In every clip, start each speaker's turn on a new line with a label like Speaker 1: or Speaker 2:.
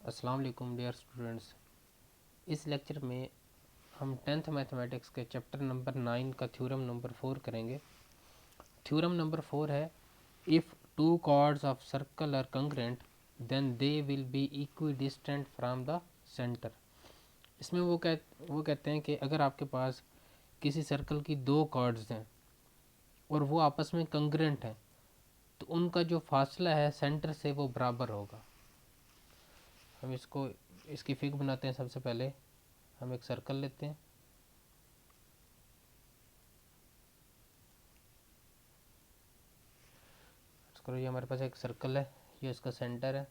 Speaker 1: अस्सलाम वालेकुम dear students. इस लेक्चर में हम टेंथ मैथमेटिक्स के चैप्टर नंबर 9 का थ्योरम नंबर 4 करेंगे। थ्योरम नंबर 4 है, if two chords of circle are congruent then they will be equidistant from the centre. इसमें वो कहते हैं कि अगर आपके पास किसी सर्कल की दो कॉर्ड्स हैं और वो आपस में कंग्रेंट हैं तो उनका जो फासला है सेंटर से वो बराबर होगा। हम इसकी फिगर बनाते हैं। सबसे पहले हम एक सर्कल लेते हैं। करो, ये हमारे पास एक सर्कल है, ये इसका सेंटर है।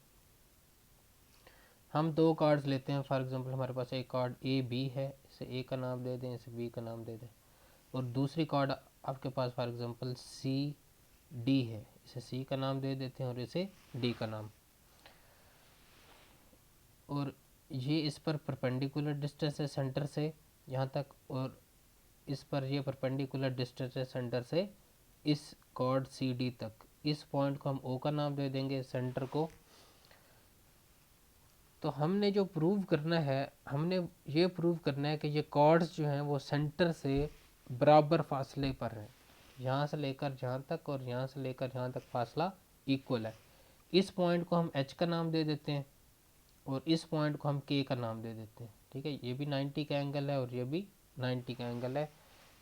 Speaker 1: हम दो कार्ड्स लेते हैं। फॉर एग्जांपल हमारे पास एक कार्ड ए बी है, इसे ए का नाम दे दें, इसे बी का नाम दे दें। और दूसरी कार्ड आपके पास फॉर एग्जांपल सी डी है, इसे सी का नाम दे देते हैं और इसे डी का नाम। और ये इस पर परपेंडिकुलर डिस्टेंस है सेंटर से यहाँ तक, और इस पर ये परपेंडिकुलर डिस्टेंस है सेंटर से इस कॉर्ड सी डी तक। इस पॉइंट को हम ओ का नाम दे देंगे, सेंटर को। तो हमने जो प्रूव करना है, हमने ये प्रूव करना है कि ये कॉर्ड्स जो हैं वो सेंटर से बराबर फासले पर हैं। यहाँ से लेकर जहाँ तक और यहाँ से लेकर यहाँ तक फासला इक्वल है। इस पॉइंट को हम एच का नाम दे देते हैं और इस पॉइंट को हम के का नाम दे देते हैं। ठीक है, ये भी 90 का एंगल है और ये भी 90 का एंगल है।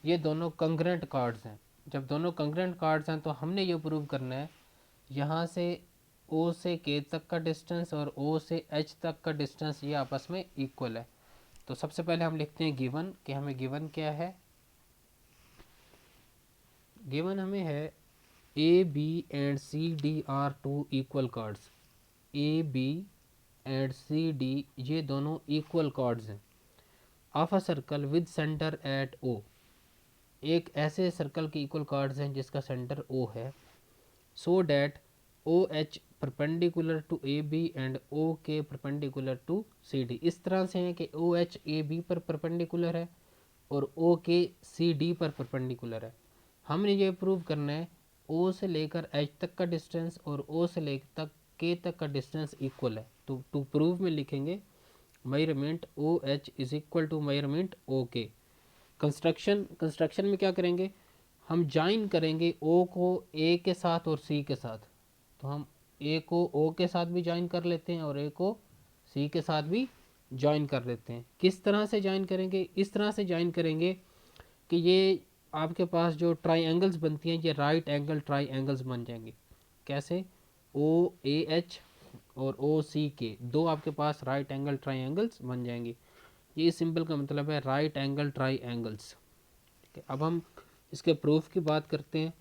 Speaker 1: ये दोनों कंग्रेंट कार्ड्स हैं। जब दोनों कंग्रेंट कार्ड्स हैं तो हमने ये प्रूव करना है यहाँ से ओ से के तक का डिस्टेंस और ओ से एच तक का डिस्टेंस ये आपस में इक्वल है। तो सबसे पहले हम लिखते हैं गिवन, कि हमें गिवन क्या है। गिवन हमें है A B and C D are two equal chords. A B and C D ये दोनों इक्वल कार्ड्स हैं of a circle with centre at O. एक ऐसे सर्कल के इक्वल कार्ड्स हैं जिसका सेंटर ओ है। So that O H perpendicular to A B and O K perpendicular to C D. इस तरह से है कि ओ एच ए बी पर परपेंडिकुलर है और ओ के सी डी पर परपेंडिकुलर है। हमने ये प्रूव करना है ओ से लेकर एच तक का डिस्टेंस और ओ से लेकर तक के तक का डिस्टेंस इक्वल है। तो टू प्रूव में लिखेंगे measurement O H is equal to measurement O K. Construction में क्या करेंगे, हम ज्वाइन करेंगे ओ को ए के साथ और सी के साथ। तो हम ए को ओ के साथ भी ज्वाइन कर लेते हैं और ए को सी के साथ भी ज्वाइन कर लेते हैं। किस तरह से ज्वाइन करेंगे, इस तरह से ज्वाइन करेंगे कि ये आपके पास जो ट्राइंगल्स बनती हैं ये राइट एंगल ट्राइंगल्स बन जाएंगे। कैसे, ओ ए एच और ओ सी के दो आपके पास राइट एंगल ट्राइंगल्स बन जाएंगे। ये इस सिंबल का मतलब है राइट एंगल ट्राइंगल्स। ठीक है, अब हम इसके प्रूफ की बात करते हैं।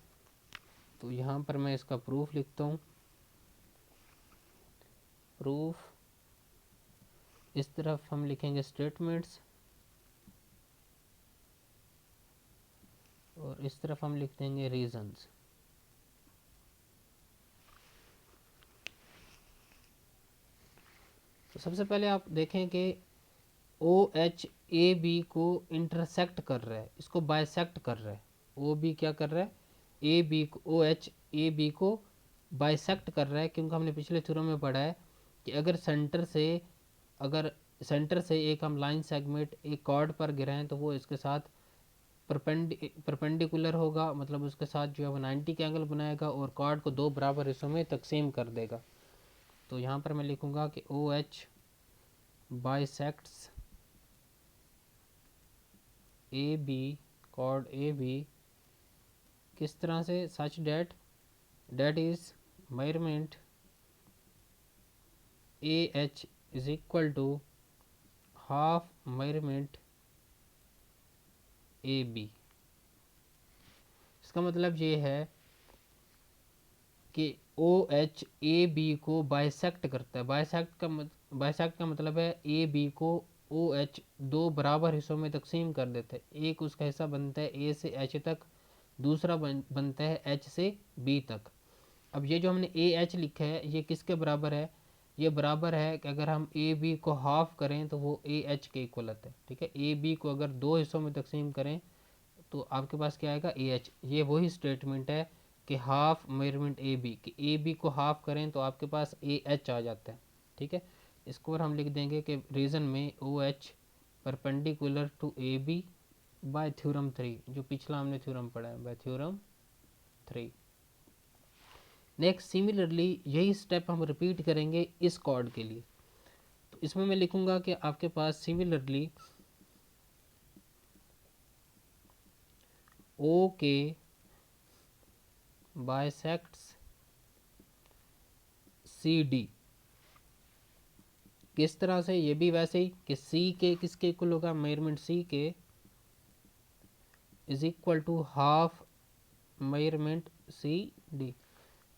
Speaker 1: तो यहाँ पर मैं इसका प्रूफ लिखता हूँ। प्रूफ, इस तरफ हम लिखेंगे स्टेटमेंट्स और इस तरफ हम लिख देंगे रीजंस। तो सबसे पहले आप देखें कि ओ एच ए बी को इंटरसेक्ट कर रहा है, इसको बाइसेक्ट कर रहा है। ओ बी क्या कर रहा है, ए बी को, ओ एच ए बी को बाइसेक्ट कर रहा है, क्योंकि हमने पिछले थ्योरम में पढ़ा है कि अगर सेंटर से एक हम लाइन सेगमेंट एक कॉर्ड पर गिराएं तो वो इसके साथ परपेंडिकुलर होगा, मतलब उसके साथ जो है वो 90 का एंगल बनाएगा और कॉर्ड को दो बराबर हिस्सों में तकसीम कर देगा। तो यहाँ पर मैं लिखूँगा कि O H bisects A B, chord A B किस तरह से, such that is measurement A H is equal to half measurement A B. इसका मतलब ये है कि ओ एच ए बी को बाइसेक्ट करता है। बाइसेक्ट का मतलब है ए बी को ओ एच दो बराबर हिस्सों में तकसीम कर देता है। एक उसका हिस्सा बनता है ए से एच तक, दूसरा बनता है एच से बी तक। अब ये जो हमने ए एच लिखा है ये किसके बराबर है, ये बराबर है कि अगर हम ए बी को हाफ करें तो वो ए एच के इक्वल आता है। ठीक है, ए बी को अगर दो हिस्सों में तकसीम करें तो आपके पास क्या आएगा, ए एच। ये वही स्टेटमेंट है कि हाफ मेजरमेंट ए बी, कि ए बी को हाफ करें तो आपके पास ए एच आ जाता है। ठीक है, इसको और हम लिख देंगे कि रीजन में O H perpendicular to A B by theorem 3, जो पिछला हमने थ्योरम पढ़ा है, बाय थ्योरम 3। नेक्स्ट सिमिलरली यही स्टेप हम रिपीट करेंगे इस कॉर्ड के लिए। तो इसमें मैं लिखूंगा कि आपके पास सिमिलरली ओ के बाइसेक्ट्स सी डी। किस तरह से? ये भी वैसे ही कि सी के किसके इक्वल होगा, measurement C K is equal to half measurement C D.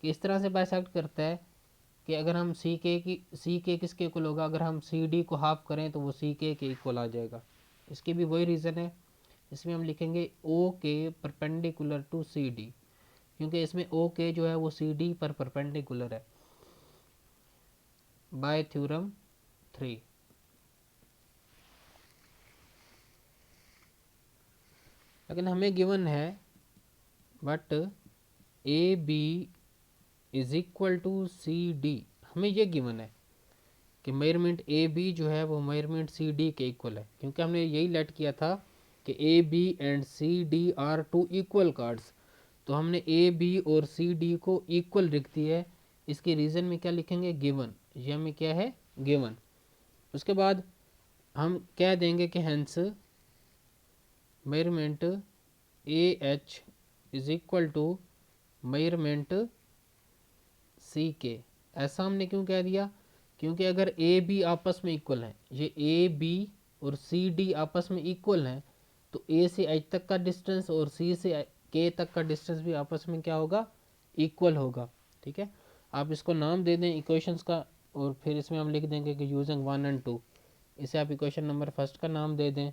Speaker 1: किस तरह से बाइसेक्ट करता है कि अगर हम सी के किसके इक्वल होगा, अगर हम सी डी को हाफ करें तो वो सी के इक्वल आ जाएगा। इसकी भी वही रीज़न है, इसमें हम लिखेंगे ओ K perpendicular to C D, क्योंकि इसमें ओ के जो है वो सी डी पर परपेंडिकुलर है, बाय थ्योरम 3। लेकिन हमें गिवन है but A B is equal to C D, हमें ये गिवन है कि मेजरमेंट ए बी जो है वो मेजरमेंट सी डी के इक्वल है, क्योंकि हमने यही लेट किया था कि A B and C D are two equal chords. तो हमने ए बी और सी डी को इक्वल लिख दिया है। इसके रीज़न में क्या लिखेंगे, गिवन। ये हमें क्या है, गिवन। उसके बाद हम कह देंगे कि hence measurement A H is equal to measurement C K. ऐसा हमने क्यों कह दिया, क्योंकि अगर ए बी आपस में इक्वल हैं, ये ए बी और सी डी आपस में इक्वल हैं, तो ए से एच तक का डिस्टेंस और सी से के तक का डिस्टेंस भी आपस में क्या होगा, इक्वल होगा। ठीक है, आप इसको नाम दे दें इक्वेशंस का, और फिर इसमें हम लिख देंगे कि यूजिंग 1 एंड 2। इसे आप इक्वेशन नंबर फर्स्ट का नाम दे दें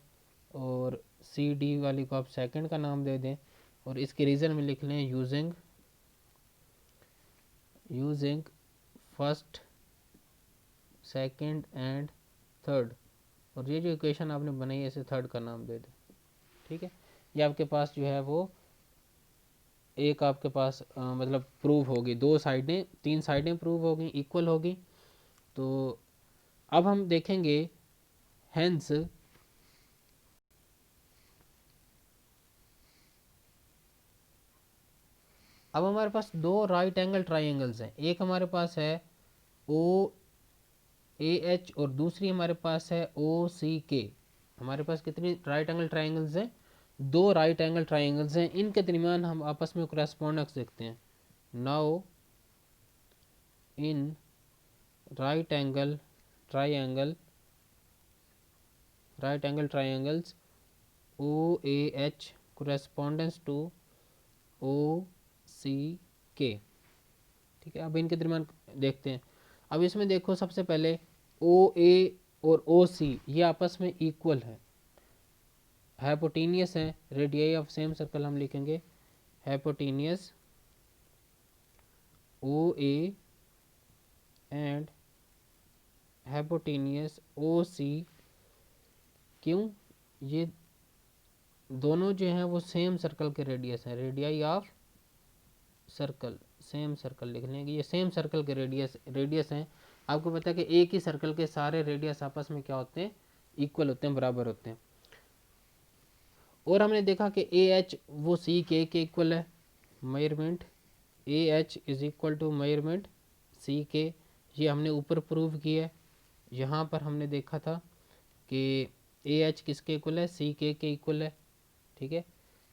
Speaker 1: और सी डी वाली को आप सेकंड का नाम दे दें, और इसके रीज़न में लिख लें using first second and third, और ये जो इक्वेशन आपने बनाई है इसे थर्ड का नाम दे दें। ठीक है, ये आपके पास जो है वो एक आपके पास मतलब प्रूव होगी, दो साइडें, तीन साइडें प्रूव होगी, इक्वल होगी। तो अब हम देखेंगे हेंस अब हमारे पास दो राइट एंगल ट्राइंगल्स हैं, एक हमारे पास है ओ ए एच और दूसरी हमारे पास है ओ सी के। हमारे पास कितनी राइट एंगल ट्राइंगल्स हैं, दो राइट एंगल ट्राइंगल्स हैं, इनके दरमियान हम आपस में कॉरेस्पॉन्डेंस देखते हैं। Now in right angle triangles O A H correspondence to O C K. ठीक है, अब इनके दरमियान देखते हैं। अब इसमें देखो, सबसे पहले ओ ए और ओ सी ये आपस में इक्वल है, हाइपोटेनियस है, रेडियाई ऑफ सेम सर्कल हम लिखेंगे hypotenuse O A and hypotenuse O C. क्यों? ये दोनों जो हैं वो सेम सर्कल के रेडियस हैं, radii of circle, same circle लिख लेंगे, ये सेम सर्कल के रेडियस हैं। आपको पता है कि एक ही सर्कल के सारे रेडियस आपस में क्या होते हैं, इक्वल होते हैं, बराबर होते हैं। और हमने देखा कि ए एच वो सी के इक्वल है, measurement A H is equal to measurement C K, ये हमने ऊपर प्रूव किया है। यहाँ पर हमने देखा था कि ए एच किसके इक्वल है, सी के इक्वल है। ठीक है,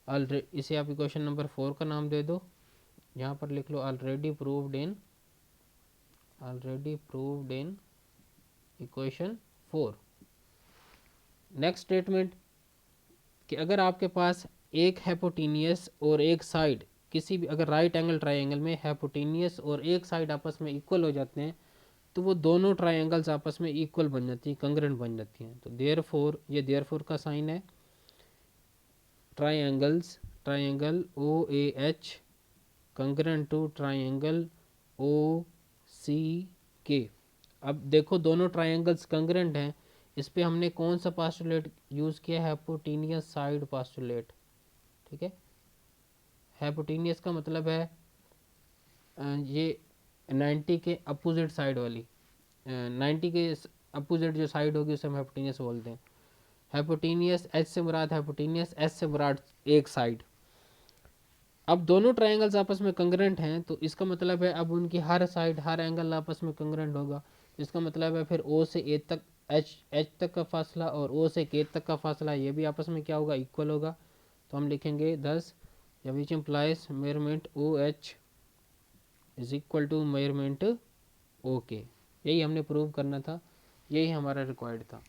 Speaker 1: ऑलरेडी इसे आप इक्वेशन नंबर 4 का नाम दे दो, यहाँ पर लिख लो already proved in equation 4। Next statement कि अगर आपके पास एक हाइपोटेनियस और एक साइड किसी भी, अगर राइट एंगल ट्राइंगल में हाइपोटेनियस और एक साइड आपस में इक्वल हो जाते हैं, तो वो दोनों ट्राइंगल्स आपस में इक्वल बन जाती हैं, कंग्रेंट बन जाती हैं। तो देयरफॉर, ये देयरफॉर का साइन है, triangle O A H congruent to triangle O C K. अब देखो दोनों ट्राइंगल्स कंग्रेंट हैं, इस पे हमने कौन सा पास्टुलेट यूज़ किया है, हाइपोटेनियस साइड पास्टुलेट। ठीक है, हाइपोटेनियस का मतलब है ये 90 के अपोजिट साइड वाली, 90 के अपोजिट जो साइड होगी उसे हम हाइपोटेनियस बोलते हैं। हाइपोटेनियस, एच से मुराद हाइपोटेनियस, एस से मुराद एक साइड। अब दोनों ट्रायंगल्स आपस में कंग्रेंट हैं तो इसका मतलब है अब उनकी हर साइड, हर एंगल आपस में कंग्रेंट होगा। इसका मतलब है फिर ओ से ए तक, एच तक का फासला और ओ से के तक का फासला ये भी आपस में क्या होगा, इक्वल होगा। तो हम लिखेंगे 10 which implies measurement O H is equal to measurement O K. यही हमने प्रूव करना था, यही हमारा रिक्वायर्ड था।